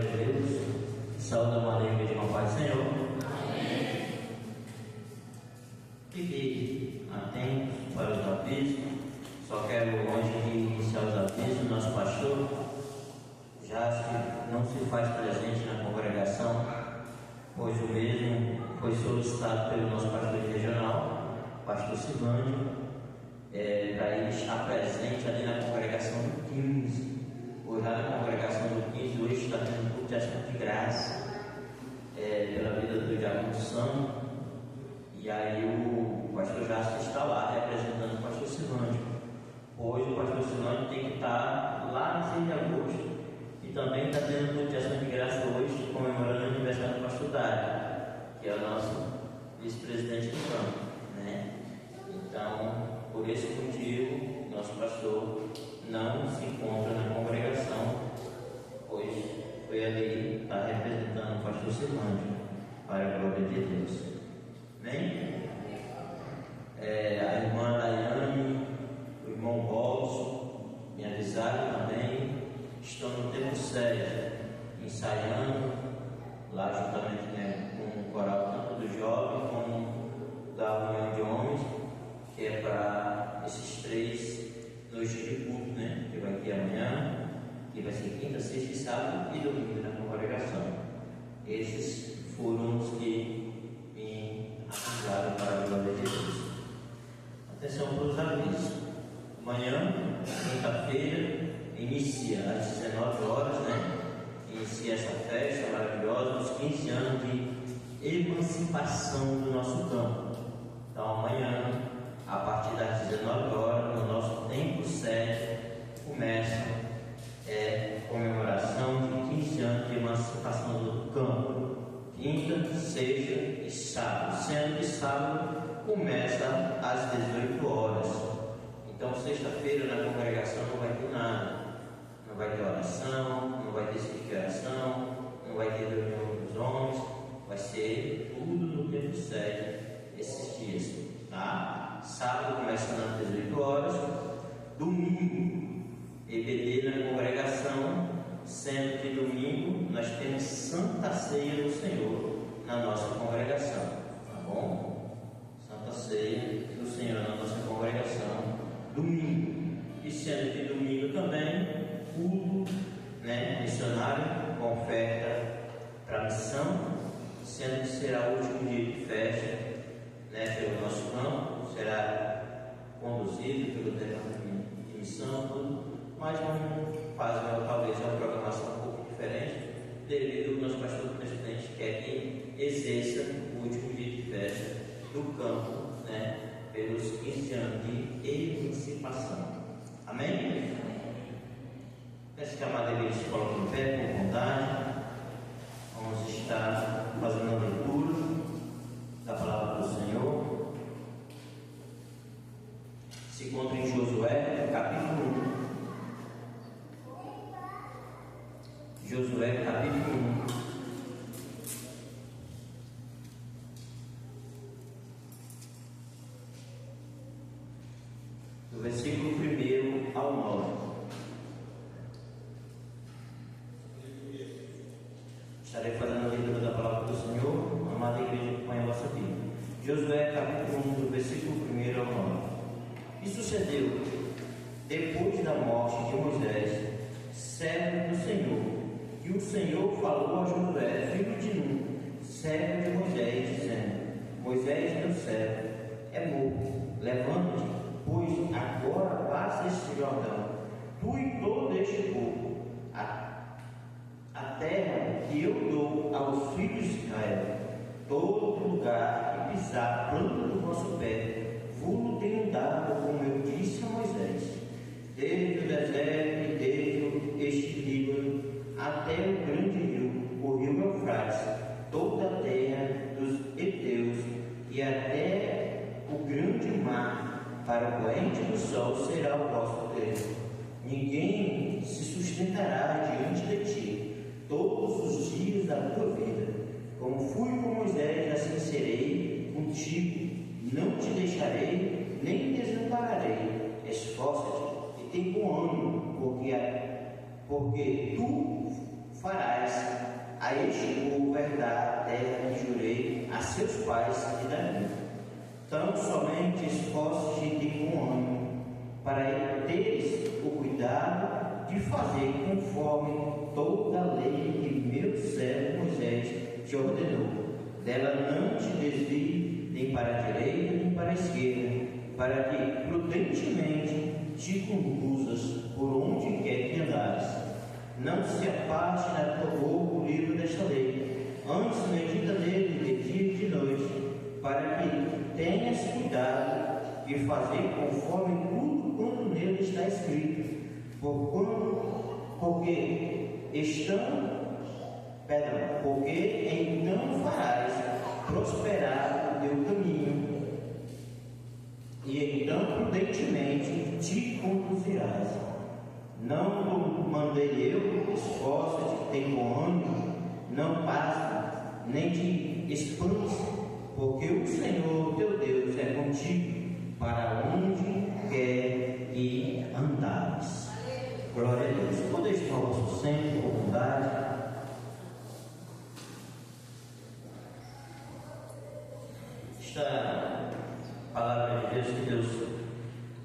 glória a Deus. Saúde a Maria de uma paz do Senhor. Amém. Fique atento para os avisos. Só quero, antes de iniciar os avisos, nosso pastor já não se faz presente na congregação, pois o mesmo foi solicitado pelo nosso pastor regional, pastor Silvânio, para ele estar presente ali na congregação do 15. Hoje lá na congregação do 15, hoje está tendo culto de ação de graça, pela vida do Diácono Santo, e aí o pastor Jasper está lá representando o pastor Silvânio. Hoje o pastor Silvânio tem que estar lá no 6 de agosto, e também está tendo culto de ação de graça hoje, comemorando o aniversário do pastor Dário, que é o nosso vice-presidente do campo, né? Então, por esse motivo, nosso pastor não se encontra na congregação, pois foi ali, está representando o pastor Silvânio, para a glória de Deus. Amém? A irmã Daiane, o irmão Bolso, me avisaram também, estão no tempo sede, ensaiando, lá juntamente, né, com o coral tanto do jovem como da união de homens, que é para esses 3 noites de culto, né? Que vai ter amanhã, que vai ser quinta, sexta e sábado e domingo na congregação. Esses foram os que me avisaram para a glória de Deus. Atenção para os avisos. Amanhã, quinta-feira, inicia às 19 horas, né? Inicia essa festa maravilhosa dos 15 anos de emancipação do nosso campo. Então amanhã, a partir das 19 horas, no nosso tempo sede, começa comemoração de 15 anos de emancipação do campo. Quinta, sexta e sábado. Sendo que sábado começa às 18 horas. Então sexta-feira na congregação não vai ter nada. Não vai ter oração, não vai ter certificação, não vai ter reunião dos homens. Vai ser tudo no tempo sede esses dias, tá? Sábado começando às 18 horas, domingo EBD na congregação, sendo que domingo nós temos Santa Ceia do Senhor na nossa congregação, tá bom? Santa Ceia do Senhor na nossa congregação, domingo, e sendo que domingo também culto, né, missionário com oferta para missão, sendo que será o último dia de festa, né, pelo nosso campo, será conduzido pelo departamento de missão, tudo, mas não faz talvez uma programação um pouco diferente, devido ao nosso pastor presidente quer que exerça o último dia de festa do campo, né, pelos 15 anos de emancipação. Amém? Peço que a amada igreja se coloque em pé com vontade. Vamos estar fazendo a leitura da palavra do Senhor. Se encontra em Josué, capítulo 1. Josué, capítulo 1. Do versículo 1 ao 9. Estarei fazendo a leitura da palavra do Senhor. Amada igreja, acompanhe a vossa vida. Josué, capítulo 1, do versículo 1 ao 9. E sucedeu, depois da morte de Moisés, servo do Senhor, que o Senhor falou a Josué, filho de Nun, servo de Moisés, dizendo: Moisés, teu servo, é morto. Levanta-te, pois agora passa este Jordão, tu e todo este povo, a terra que eu dou aos filhos de Israel. Todo lugar que pisar a planta do vosso pé, vos tenho dado, como eu disse a Moisés, desde o deserto e desde este Líbano até o grande rio, o rio Eufrates, toda a terra dos heteus e até o grande mar, para o poente do sol será o vosso Deus. Ninguém se sustentará diante de ti todos os dias da tua vida. Como fui com Moisés, assim serei contigo. Não te deixarei, nem te desampararei. Esforça-te e tem bom ânimo, porque tu farás a este povo herdar a terra que jurei a seus pais que daria. Tão somente esforços-te de bom ânimo, para teres o cuidado de fazer conforme toda a lei que meu servo Moisés te ordenou. Dela não te desvie nem para a direita nem para a esquerda, para que prudentemente te conduzas por onde quer que andares. Não se aparte da tua boca o livro desta lei, antes medita nele de dia e de noite, para que tenhas cuidado de fazer conforme tudo quanto nele está escrito, porque então farás prosperar o teu caminho, e então prudentemente te conduzirás. Não mandei eu, esforça-te, tem bom ânimo, não passa, nem te espantes, porque o Senhor teu Deus é contigo, para onde quer que andares. Glória a Deus. Podeis tomar o vosso centro, com bondade. Esta palavra de Deus que Deus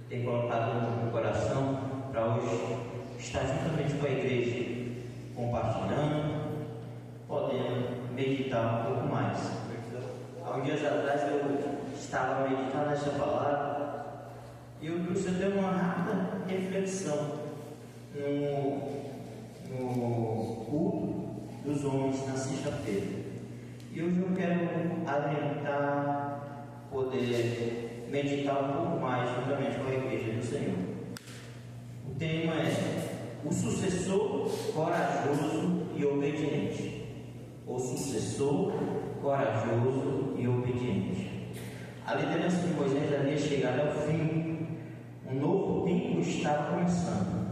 tem colocado no meu coração para hoje estar juntamente com a igreja, compartilhando, podendo meditar um pouco mais. Há uns dias atrás eu estava meditando nessa palavra e eu trouxe até uma rápida reflexão no culto dos homens na sexta-feira. E hoje eu quero adiantar, poder meditar um pouco mais juntamente com a igreja do Senhor. O tema é o sucessor corajoso e obediente. O sucessor corajoso e obediente. A liderança de Moisés havia chegado ao fim. Um novo tempo estava começando.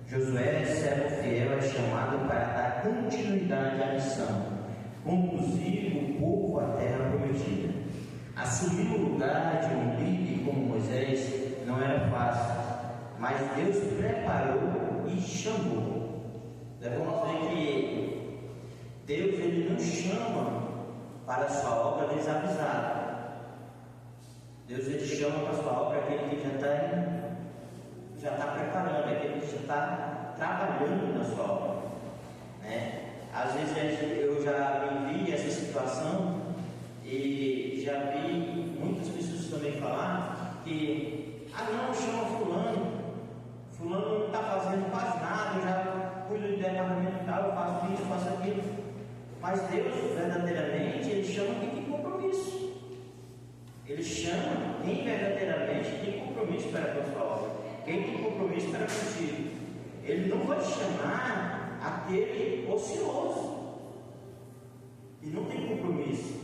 Josué, servo fiel, é chamado para dar continuidade à missão, conduzir o povo à terra prometida. Assumir o lugar de um líder como Moisés não era fácil, mas Deus preparou e chamou. Devemos ver que Deus ele não chama para a sua obra desavisado. Deus ele chama para a sua obra aquele que já está preparando, aquele que já está trabalhando na sua obra, né? Às vezes eu já vivi essa situação e já vi muitas pessoas também falar que não, chama fulano não está fazendo quase nada, eu já cuido do departamento tal, eu faço isso, faço aquilo. Mas Deus verdadeiramente ele chama quem tem compromisso. Ele chama quem verdadeiramente tem compromisso para com a sua obra, quem tem compromisso para contigo. Ele não vai chamar aquele ocioso e não tem compromisso.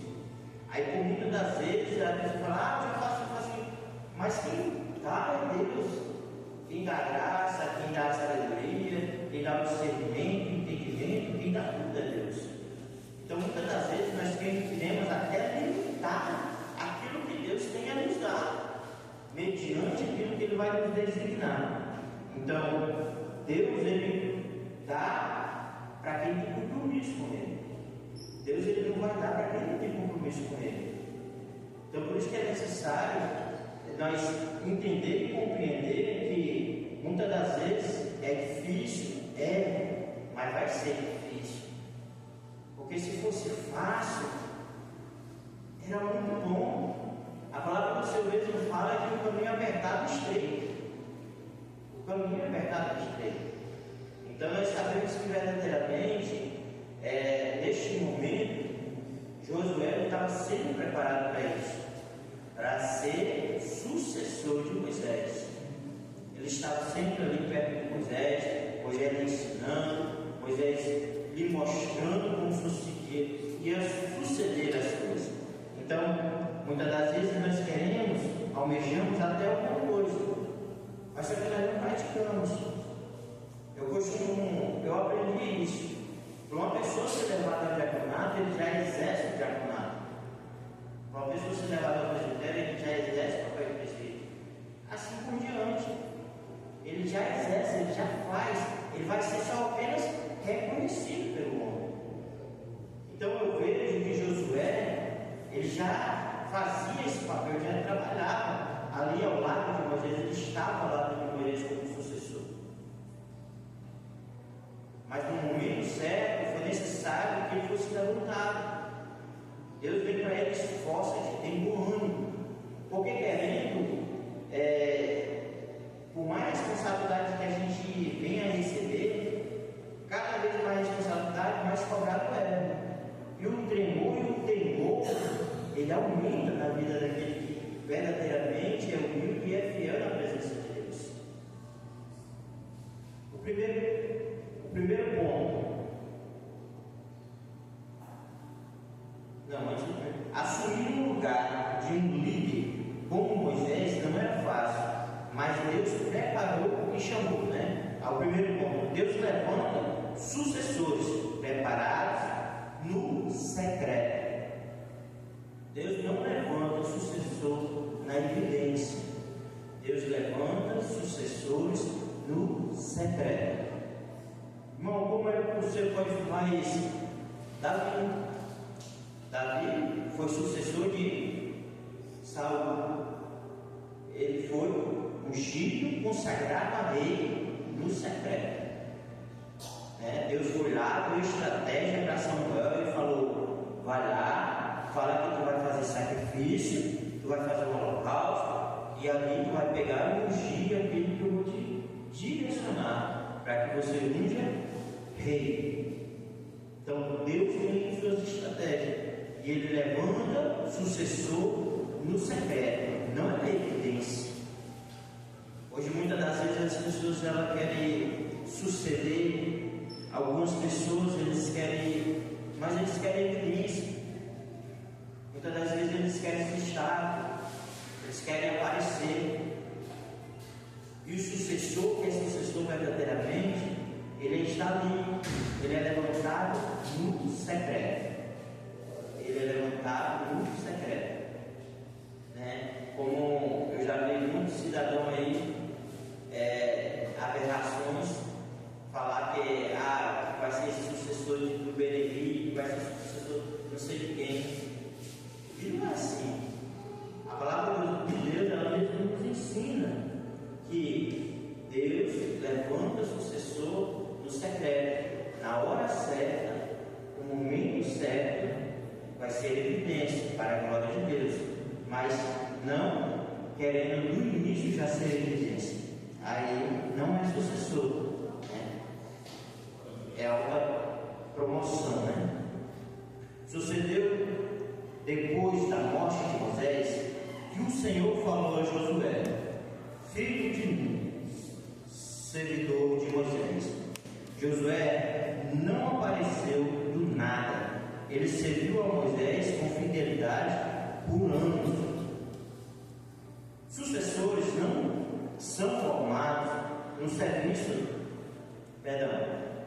Aí por muitas das vezes a pessoa fala, eu faço, mas quem dá é Deus. Quem dá graça, quem dá a sabedoria, quem dá o discernimento, o entendimento, quem dá tudo é Deus. Então muitas das vezes nós queremos até limitar aquilo que Deus tem a nos dar, mediante aquilo que Ele vai nos designar. Então Deus ele dá para quem tem compromisso com Ele. Deus ele não vai dar para quem não tem compromisso com Ele. Então por isso que é necessário nós entender e compreender que muitas das vezes é difícil, mas vai ser difícil. Porque se fosse fácil, era muito bom. A palavra do Senhor mesmo fala que o caminho é apertado e estreito. O caminho é apertado e estreito. Então nós sabemos que verdadeiramente, neste momento, Josué estava sendo preparado para isso, para ser sucessor de Moisés. Ele estava sempre ali perto de Moisés, Moisés ensinando, Moisés lhe mostrando como ia suceder as coisas. Então, muitas das vezes nós almejamos até alguma coisa, mas só que nós não praticamos. Eu aprendi isso. Para uma pessoa ser levada ao diaconato, ele já exerce o diaconato. Para uma pessoa ser levada ao presbitério, ele já exerce o papel de presbítero. Assim por diante. Ele já exerce, ele já faz, ele vai ser só apenas reconhecido pelo já fazia esse papel, já trabalhava ali ao lado de Moisés, ele estava ao lado de Moisés como sucessor. Mas no momento certo foi necessário que ele fosse levantado. Deus veio para ele: esforça-te, tem bom ânimo. Porque querendo, por mais responsabilidade que a gente venha a receber, cada vez mais responsabilidade, mais cobrado é. E o temor, ele aumenta na vida daquele que verdadeiramente é humilde e é fiel na presença de Deus. O primeiro ponto. Assumir o lugar de um líder como Moisés não era fácil, mas Deus preparou e chamou, né? Ao primeiro ponto, Deus levanta sucessores preparados no secreto. Deus não levanta sucessor na evidência. Deus levanta sucessores no secreto. Irmão, como é que você pode falar isso? Davi foi sucessor de Saul. Ele foi ungido, consagrado a rei no secreto. Deus foi lá, deu estratégia para Samuel e falou: vai lá, fala que tu vai fazer sacrifício, tu vai fazer um holocausto, e ali tu vai pegar e ungir aquele que eu vou te direcionar, para que você unja rei. Então Deus tem suas estratégias, e Ele levanta o sucessor no secreto, não é na evidência. Hoje muitas das vezes as pessoas elas querem suceder algumas pessoas, mas eles querem evidência. Muitas das vezes eles querem se destacar, eles querem aparecer. E o sucessor, que é sucessor verdadeiramente, ele está ali, ele é levantado no secreto. Ele é levantado no secreto. Como eu já vi muitos cidadãos aí, aberrações, falar que vai ser sucessor do Benedito, vai ser sucessor não sei de quem. E não é assim. A palavra de Deus, ela mesmo nos ensina que Deus levanta o sucessor no secreto, na hora certa, no momento certo, vai ser evidência para a glória de Deus, mas não querendo no início já ser evidência. Aí não é sucessor, é outra promoção, Sucedeu depois da morte de Moisés que o Senhor falou a Josué, filho de Nun, servidor de Moisés. Josué não apareceu do nada, ele serviu a Moisés com fidelidade por anos. Sucessores não são formados no serviço,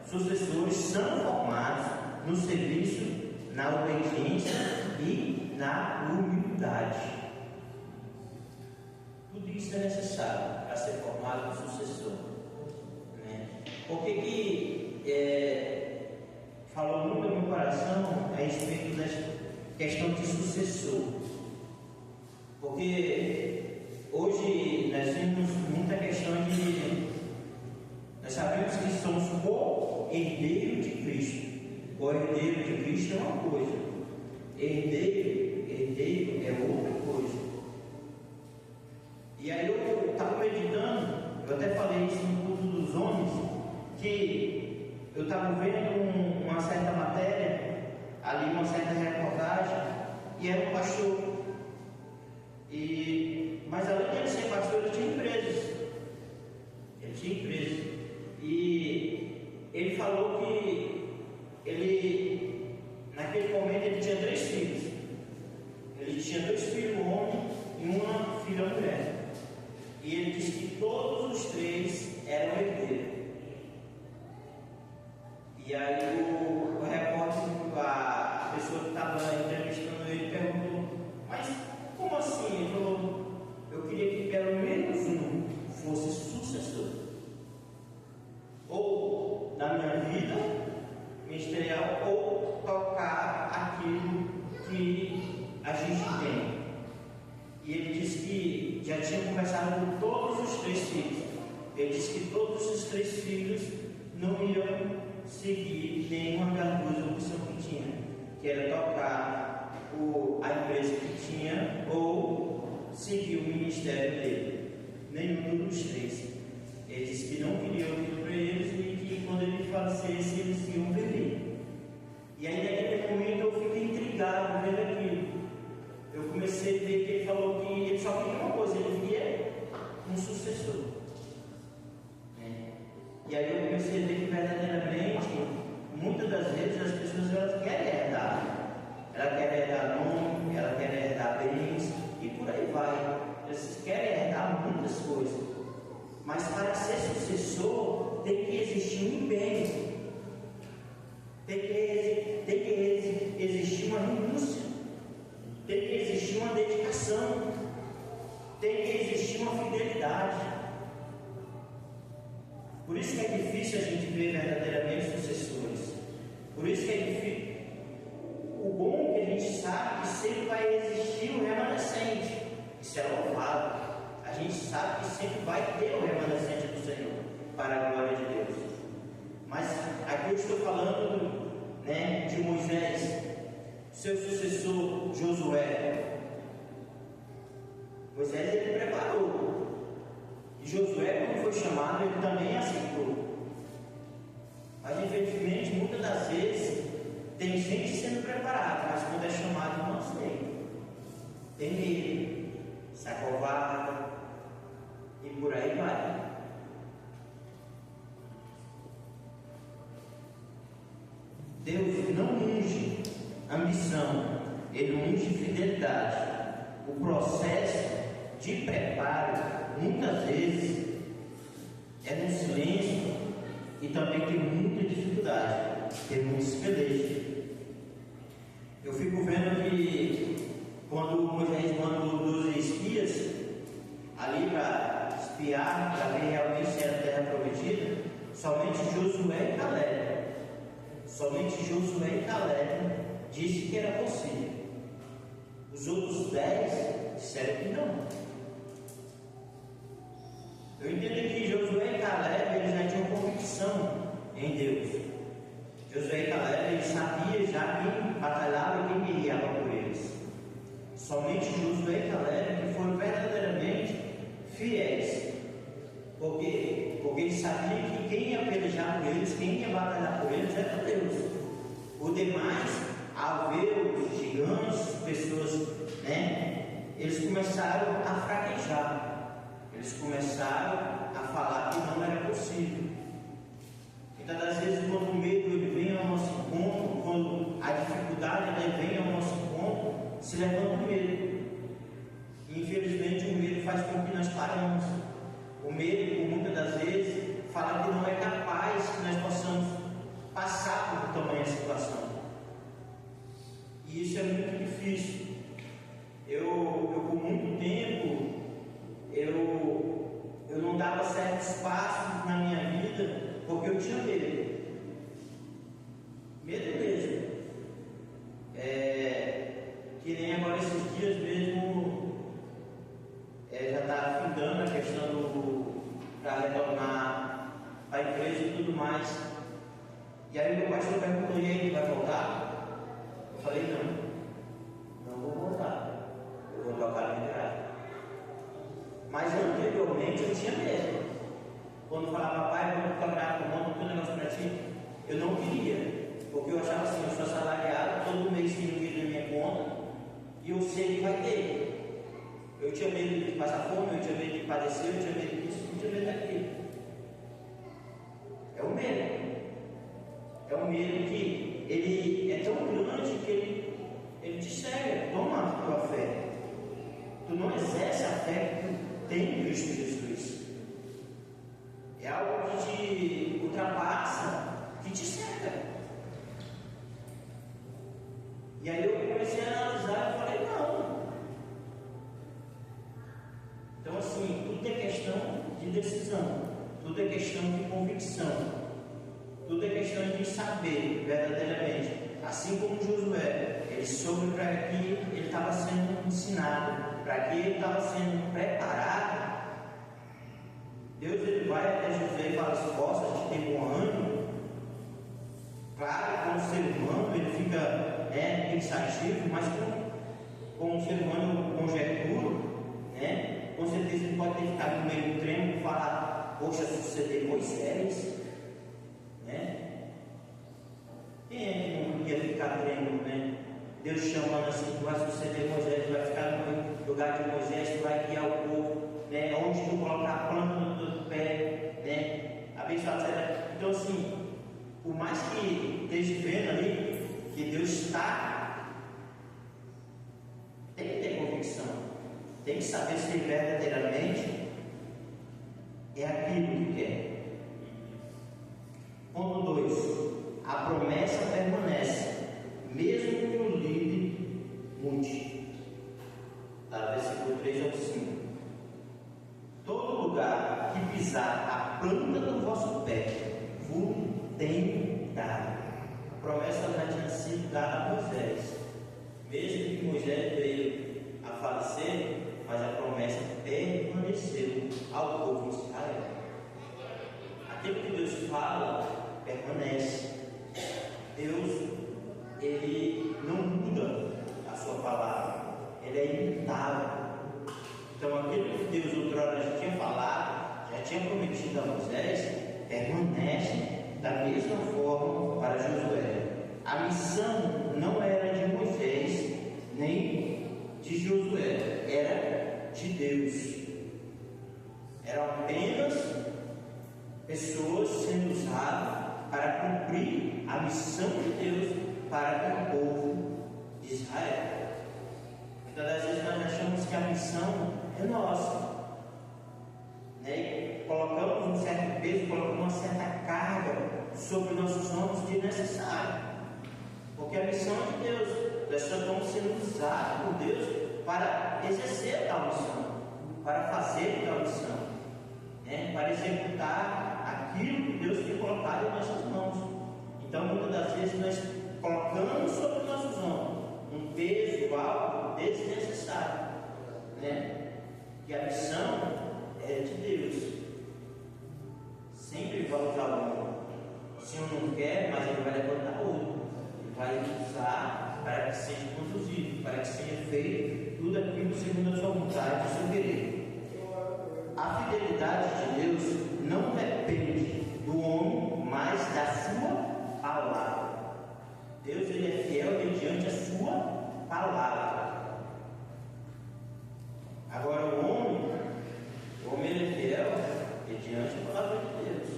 sucessores são formados no serviço, na obediência e na humildade. Tudo isso é necessário para ser formado um sucessor. Por que falou muito no meu coração a respeito dessa questão de sucessor? Porque hoje nós temos muita questão de... Nós sabemos que somos co-herdeiros de Cristo. Co-herdeiro de Cristo é uma coisa, herdeiro é outra coisa. E aí eu estava meditando, eu até falei isso no culto dos homens, que eu estava vendo uma certa matéria, ali uma certa reportagem, e era um pastor. Mas além de ele ser pastor, ele tinha empresas. E ele falou que naquele momento ele tinha 3 filhos. Ele tinha 2 filhos homem e uma filha mulher. E ele disse que todos os 3 eram herdeiros. E aí o repórter, a pessoa que estava entrevistando ele, perguntou: mas como assim? Ele falou: eu queria que pelo menos um fosse sucessor, ou na minha vida ministerial, ou tocar aquilo que a gente ele disse que todos os 3 filhos não iam seguir nenhuma das 2 opções que tinha, que era tocar a empresa que tinha ou seguir o ministério dele. Nenhum dos 3. Ele disse que não queria aquilo para eles e que quando ele falecesse eles iam viver. E aí naquele momento eu fiquei intrigado vendo aquilo. Eu comecei a ver que ele falou que ele só queria uma coisa, ele queria um sucessor. E aí eu comecei a ver que verdadeiramente, muitas das vezes as pessoas elas querem herdar. Ela quer herdar nome, ela quer herdar bens e por aí vai. Eles querem herdar muitas coisas. Mas para ser sucessor tem que existir um empenho. Tem que existir uma renúncia. Tem que existir uma dedicação. Tem que existir uma fidelidade. Por isso que é difícil a gente ver verdadeiramente sucessores. Por isso que é difícil. O bom é que a gente sabe que sempre vai existir um remanescente. Isso é louvado. A gente sabe que sempre vai ter o remanescente do Senhor, para a glória de Deus. Mas aqui eu estou falando, de Moisés, seu sucessor Josué. Moisés ele preparou. E Josué, quando foi chamado, ele também aceitou. Mas infelizmente, muitas das vezes, tem gente sendo preparada, mas quando é chamado não aceita. Tem medo, se acovarda e por aí vai. Deus não unge ambição, Ele unge fidelidade. O processo de preparo, muitas vezes, é no silêncio e também tem muita dificuldade, tem muitos pelejas. Eu fico vendo que quando Moisés mandou 12 espias ali para espiar, para ver realmente se era a terra prometida, somente Josué e Caleb. Somente Josué e Caleb disse que era possível. Os outros 10 disseram que não. Eu entendo que Josué e Caleb eles já tinham convicção em Deus. Josué e Caleb eles sabiam já quem batalhava e quem guerreava por eles. Somente Josué e Caleb que foram verdadeiramente fiéis. Porque eles sabiam que quem ia pelejar por eles, quem ia batalhar por eles era Deus. O demais, ao ver os gigantes, pessoas, eles começaram a fraquejar. Eles começaram a falar que não era possível. Muitas das vezes, quando o medo ele vem ao nosso encontro, quando a dificuldade vem ao nosso encontro, se levanta o medo. E infelizmente o medo faz com que nós paramos. O medo, muitas das vezes, fala que não é capaz que nós possamos passar por tamanha situação. E isso é muito difícil. Eu por muito tempo, eu não dava certos passos na minha vida porque eu tinha medo. Medo mesmo. Que nem agora esses dias mesmo, já está findando a questão para retornar para a empresa e tudo mais. E aí meu pastor perguntou: e aí, vai voltar? Eu falei: não vou voltar, eu vou tocar liderado. Mas anteriormente eu tinha medo. Quando falava: pai, vou tocar com um negócio para ti, eu não queria, porque eu achava assim: eu sou assalariado, todo mês tem dinheiro na minha conta e eu sei que vai ter. Eu tinha medo de passar fome, eu tinha medo de padecer, eu tinha medo disso, eu tinha medo daquilo. É o medo. É um medo que ele é tão grande que ele te cega. Toma a tua fé. Tu não exerce a fé que tu tem em Cristo Jesus. É algo que te ultrapassa, que te cega. E aí eu comecei a analisar e falei: não. Então assim, tudo é questão de decisão, tudo é questão de convicção, tudo é questão de saber verdadeiramente. Assim como Josué, ele soube para que ele estava sendo ensinado, para que ele estava sendo preparado. Deus ele vai até Josué e fala: esforça, te tem bom ânimo. Claro, como ser humano, ele fica pensativo, mas como ser humano eu conjecturo, com certeza ele pode ter ficado no meio do tremo e falar: poxa, suceder Moisés, Quem é que não ia ficar tremendo, Deus chamando assim: tu vai suceder Moisés, tu vai ficar no lugar de Moisés, tu vai guiar o povo, onde tu colocar a planta do teu pé, abençoado será. Então, assim, por mais que esteja vendo ali que Deus está, tem que ter convicção, tem que saber se verdadeiramente é aquilo que quer. Ponto 2: a promessa permanece, mesmo que o líder mude. Versículo 3 ao 5: todo lugar que pisar a planta do vosso pé, vos tenho dado. A promessa já tinha sido dada a Moisés, mesmo que Moisés veio a falecer, mas a promessa permaneceu ao povo de Israel. Aquilo que Deus fala permanece. Deus, ele não muda a sua palavra, ele é imutável. Então, aquilo que Deus outrora já tinha falado, já tinha prometido a Moisés, permanece da mesma forma para Josué. A missão não era de Moisés nem de Josué, era de Deus. Eram apenas pessoas sendo usadas para cumprir a missão de Deus para com o povo de Israel. Muitas das vezes nós achamos que a missão é nossa, colocamos um certo peso, colocamos uma certa carga sobre nossos ombros desnecessário, porque a missão é de Deus. Nós só estamos sendo usados por Deus para exercer tal missão, para fazer tal missão, para executar aquilo que Deus tem colocado em nossas mãos. Então, muitas das vezes nós colocamos sobre nossos ombros um peso, algo desnecessário, que a missão é de Deus. Sempre vai usar o homem. O Senhor não quer, mas Ele vai levantar outro. Ele vai usar para que seja conduzido, para que seja feito tudo aquilo segundo a sua vontade, o seu querer. A fidelidade de Deus não depende do homem, mas da sua palavra. Deus ele é fiel mediante a sua palavra. Agora o homem ele é fiel mediante a palavra de Deus.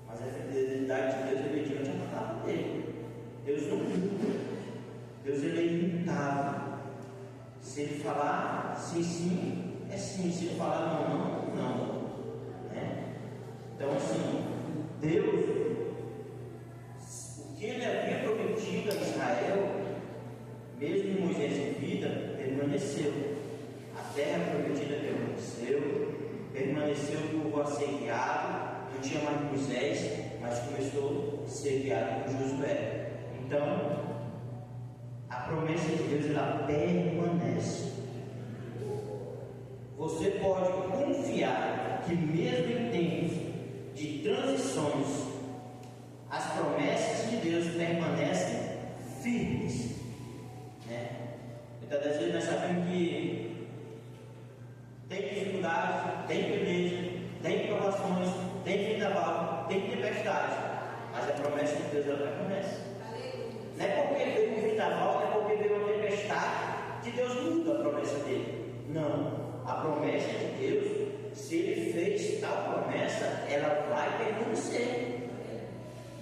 Mas a fidelidade de Deus é mediante a palavra dele. Deus não muda. Deus ele é imutável. Se ele falar sim, sim, é sim. Se ele falar não, não. Então assim, Deus, o que ele havia prometido a Israel, mesmo em Moisés em vida, permaneceu. A terra prometida permaneceu o povo a ser guiado. Não tinha mais Moisés, mas começou a ser guiado por Josué. Então, a promessa de Deus ela permanece. Você pode confiar que mesmo em tempos de transições, as promessas de Deus permanecem firmes. Muitas das vezes nós sabemos que tem dificuldades, tem peleja, tem provações, tem vendaval, tem tempestade, mas a promessa de Deus ela permanece. Não é porque veio um vendaval, não é porque veio uma tempestade que Deus muda a promessa dele. Não, a promessa de Deus, se Ele fez tal promessa, ela vai permanecer.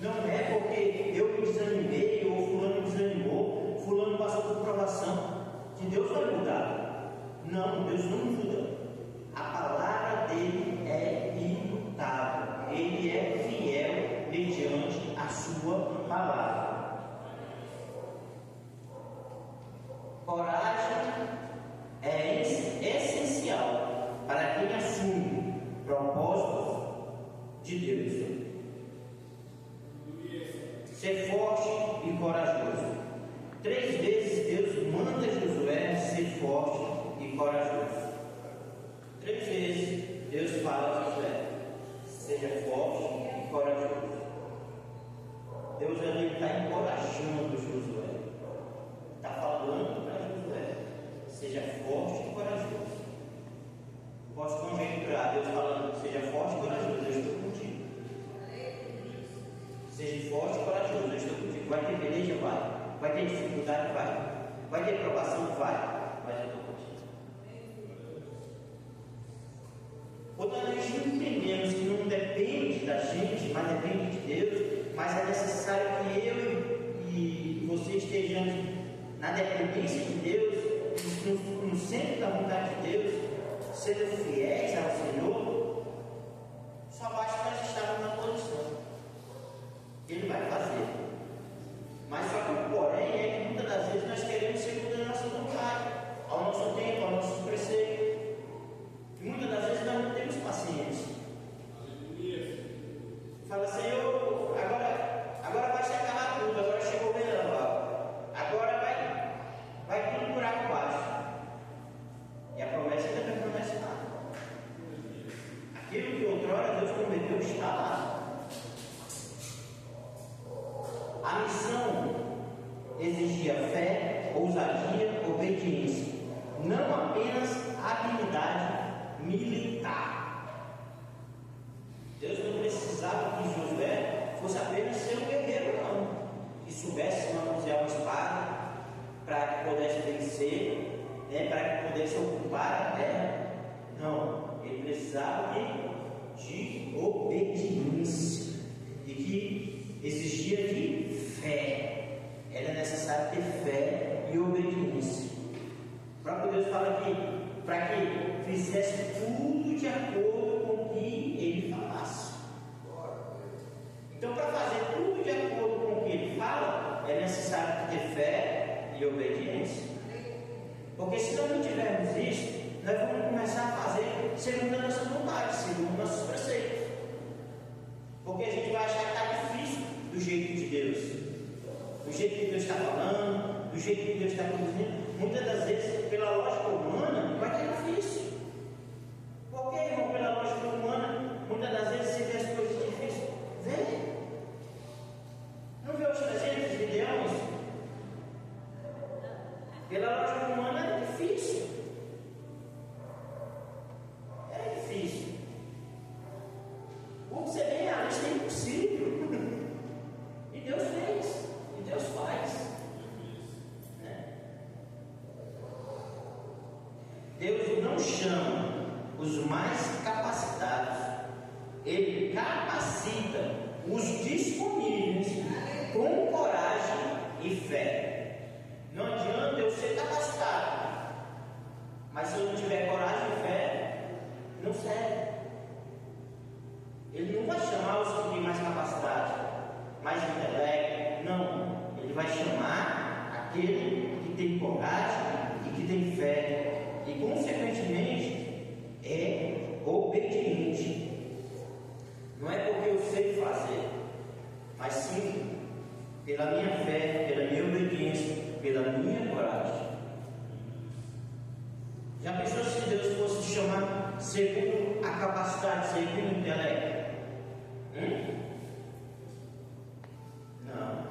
Não é porque eu me desanimei ou fulano me desanimou, fulano passou por provação, que Deus vai mudar. Não, Deus não muda. A palavra dele é imutável. Ele é fiel mediante a sua palavra. Coragem é essencial para quem assume propósitos de Deus. Ser forte e corajoso. 3 vezes Deus manda Josué ser forte e corajoso. 3 vezes Deus fala seja forte e corajoso. Deus ali está encorajando Josué. Está falando para Josué: seja forte e corajoso. Posso conjecturar Deus falando: seja forte e corajoso, eu estou contigo. Seja forte e corajoso, eu estou contigo. Vai ter peleja? Vai. Vai ter dificuldade? Vai. Vai ter provação? Vai. Mas eu estou contigo. Quando nós entendemos que não depende da gente, mas depende de Deus, mas é necessário que eu e você estejamos na dependência de Deus, no centro da vontade de Deus, sendo fiéis ao Senhor, só basta nós estarmos na posição. Ele vai fazer. Mas só que o porém é que muitas das vezes nós queremos segundo a nossa vontade, ao nosso tempo, ao nosso preceito. E muitas das vezes nós não temos paciência. Fala: Senhor, agora vai se acabar tudo, agora chegou o vendaval, agora vai tudo por água abaixo. E a promessa ainda permanece lá. Aquilo que outrora Deus prometeu está lá. A missão exigia fé, ousadia, obediência, não apenas habilidade militar. Deus não precisava que Josué fosse apenas ser um guerreiro, não, que soubesse manusear uma espada para que pudesse vencer, para que pudesse ocupar a terra. Não, ele precisava de obediência, e que exigia de fé. Era necessário ter fé e obediência. O próprio Deus fala que para que fizesse tudo de acordo com o que ele falasse. Então, para fazer tudo de acordo com o que ele fala, é necessário ter fé e obediência. Porque se nós não tivermos isso, nós vamos começar a fazer segundo a nossa vontade, segundo nossos preceitos. Porque a gente vai achar que está difícil do jeito de Deus, do jeito que Deus está falando, do jeito que Deus está conduzindo. Muitas das vezes, pela lógica humana, vai ter difícil. Por que, irmão? Pela lógica humana, muitas das vezes você vê as coisas difíceis. Vê. Não vê os 300 Gideões? Pela lógica humana era difícil. Era difícil. O que você vê a lista é impossível. E Deus fez. E Deus faz. Deus não chama os mais capacitados, Ele capacita os disponíveis com coragem e fé. Não adianta eu ser capacitado, mas se eu não tiver coragem e fé, não serve. Ele não vai chamar os que têm mais capacidade, mais intelecto, não. Ele vai chamar aquele que tem coragem e que tem fé. E, consequentemente, é obediente. Não é porque eu sei fazer, mas sim pela minha fé, pela minha obediência, pela minha coragem. Já pensou se Deus fosse chamar segundo a capacidade, segundo o intelecto? Não.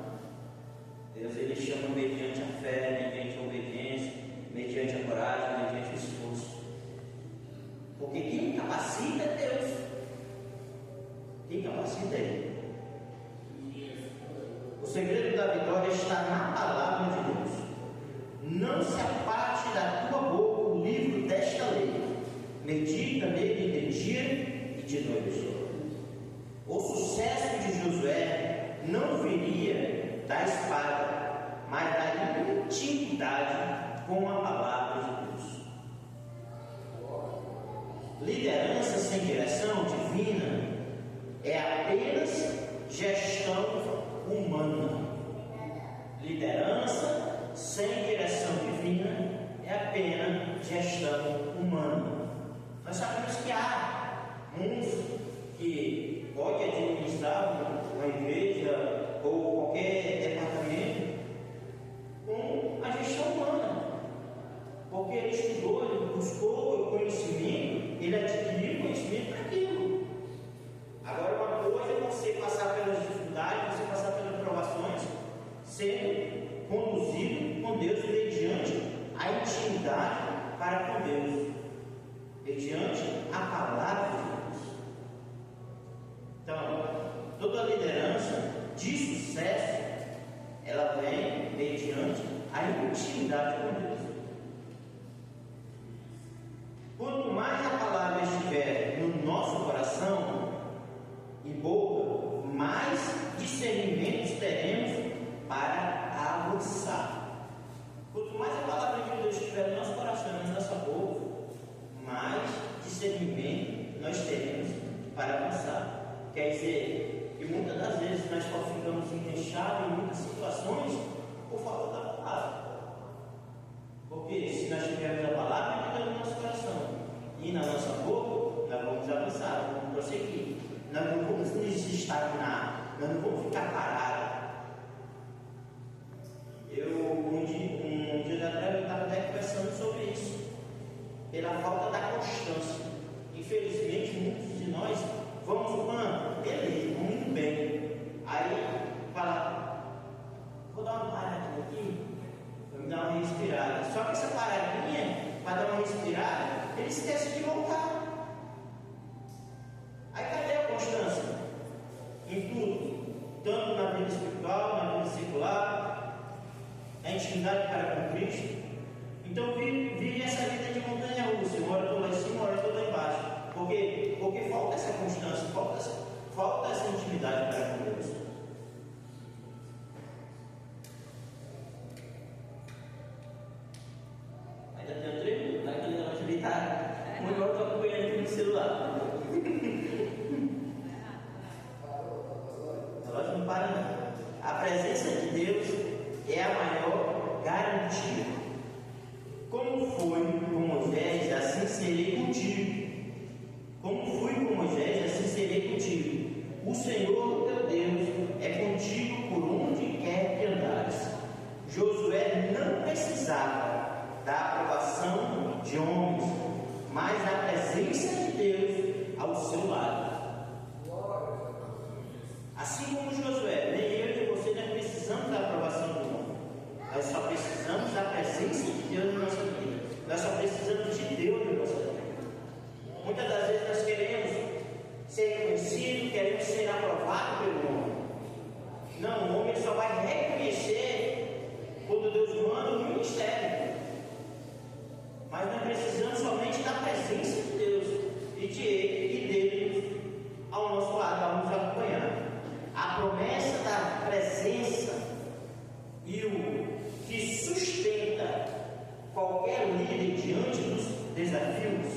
Deus, Ele chama mediante a fé, mediante a obediência, mediante a coragem, mediante o esforço. Porque quem capacita é Deus. Quem capacita é Ele. O segredo da vitória está na palavra de Deus. Não se aparte da tua boca o livro desta lei. Medita nele de dia e de noite. O sucesso de Josué não viria da espada, mas da intimidade com a palavra de Deus. Liderança sem direção divina é apenas gestão humana. Liderança sem direção divina é apenas gestão humana. Nós sabemos que há uns que podem administrar uma igreja ou qualquer departamento com a gestão humana, porque ele estudou, ele buscou o conhecimento, ele adquiriu conhecimento para aquilo. Agora, intimidade com Deus. Quanto mais a palavra estiver no nosso coração e boca, mais discernimento teremos para avançar. Quanto mais a palavra de Deus estiver no nosso coração e na nossa boca, mais discernimento nós teremos para avançar. Quer dizer que muitas das vezes nós só ficamos enganchados em muitas situações por falta da palavra. Porque se nós tivermos a palavra no nosso coração e na nossa boca, nós vamos avançar, vamos prosseguir. Nós não vamos nos estagnar, nós não vamos ficar parados. Um dia atrás eu estava até conversando sobre isso, pela falta da constância. Infelizmente, muitos de nós vamos, beleza, vamos indo bem. Aí fala, vou dar uma paradinha aqui, vou me dar uma respirada. Só que essa paradinha, para dar uma respirada, ele esquece de voltar. Aí cadê a constância? Em tudo, tanto na vida espiritual, na vida secular, a intimidade para com Cristo. Então vive essa vida de montanha russa. Uma hora eu estou lá em cima, uma hora eu estou lá embaixo. Por quê? Porque falta essa constância, falta essa intimidade para com Deus. Ainda tem um treino? Vai que ele não vai ajeitar. Uma hora eu estou acompanhando aqui no celular. A loja não para não. A presença de Deus é a maior garantia. Como foi com Moisés, assim serei contigo. Como fui com Moisés, assim serei contigo. O Senhor teu Deus é contigo por onde quer que andares. Josué não precisava da aprovação de homens, mas da presença de Deus ao seu lado. Assim como Josué, nem eu e você não precisamos da aprovação do homem. Nós só precisamos da presença de Deus na nossa vida. Nós só precisamos de Deus na nossa vida. Muitas das vezes nós queremos ser reconhecidos, queremos ser aprovados pelo homem. Não, o homem só vai reconhecer quando Deus manda o ministério. Mas nós precisamos somente da presença de Deus e de Ele e dele ao nosso lado, a nos acompanhar. A promessa da presença e o que sustenta qualquer líder diante dos desafios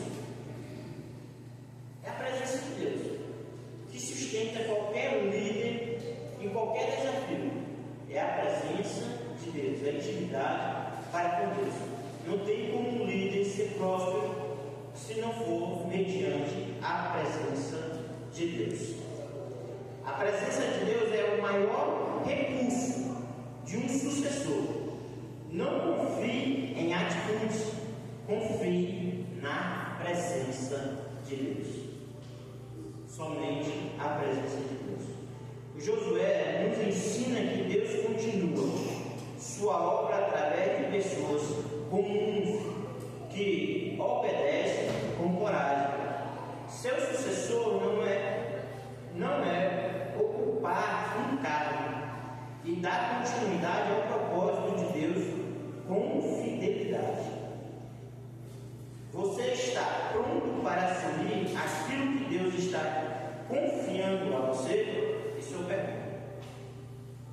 é a presença de Deus. O que sustenta qualquer líder em qualquer desafio é a presença de Deus, a intimidade para com Deus. Não tem como um líder ser próspero se não for mediante a presença de Deus. A presença de Deus é o maior recurso de um sucessor. Não confie em atitudes, confie na presença de Deus. Somente a presença de Deus. O Josué nos ensina que Deus continua sua obra através de pessoas comuns que obedecem com coragem. Seu sucessor não é ocupar um cargo e dar continuidade ao propósito de Deus com fidelidade. Você está pronto para assumir aquilo que Deus está confiando a você? Isso eu pergunto.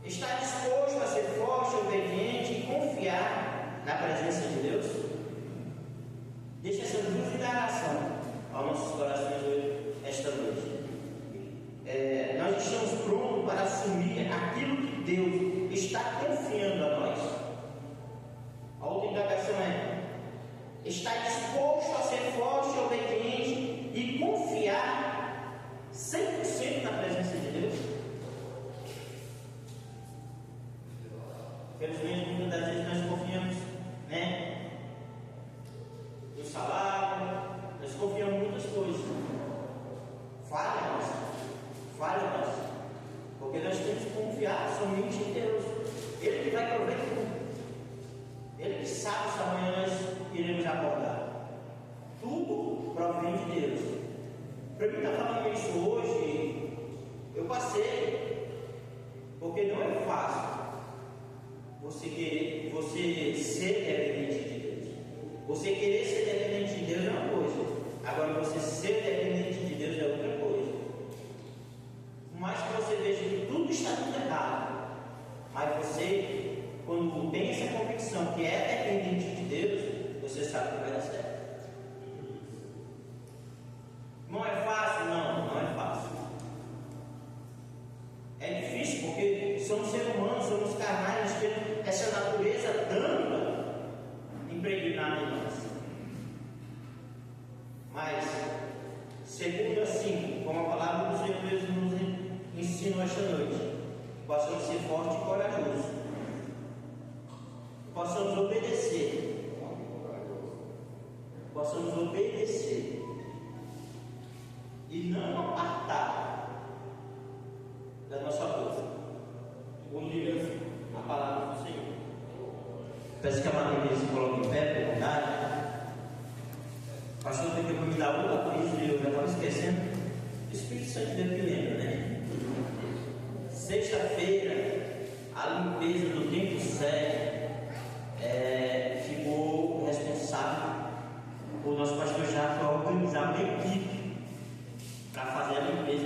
Está disposto a ser forte, obediente e confiar na presença de Deus? Deixe essa dúvida em relação aos nossos corações hoje, esta noite. Nós estamos prontos para assumir aquilo que Deus está confiando a nós? A outra indagação está disposto a ser forte, obediente e confiar 100% na presença de Deus? Infelizmente, muitas das vezes nós confiamos, no salário, nós confiamos em muitas coisas. Falha nossa, porque nós temos que confiar somente em Deus. Ele que vai prover tudo. Ele que sabe se amanhã nós iremos acordar. Tudo provém de Deus. Para mim estar falando isso hoje, eu passei, porque não é fácil você ser nada em nós. Mas, segundo assim, como a palavra do Senhor Deus nos ensinou esta noite, possamos ser fortes e corajosos, possamos obedecer e não apartar da nossa boca a palavra do Senhor. Peço que a Maria se coloque em pé, por verdade. Pastor, tem que me dar outra coisa e eu já estava esquecendo. O Espírito Santo deve me lembra, né? Sexta-feira, a limpeza do templo sede ficou responsável por nosso pastor já organizar uma equipe para fazer a limpeza.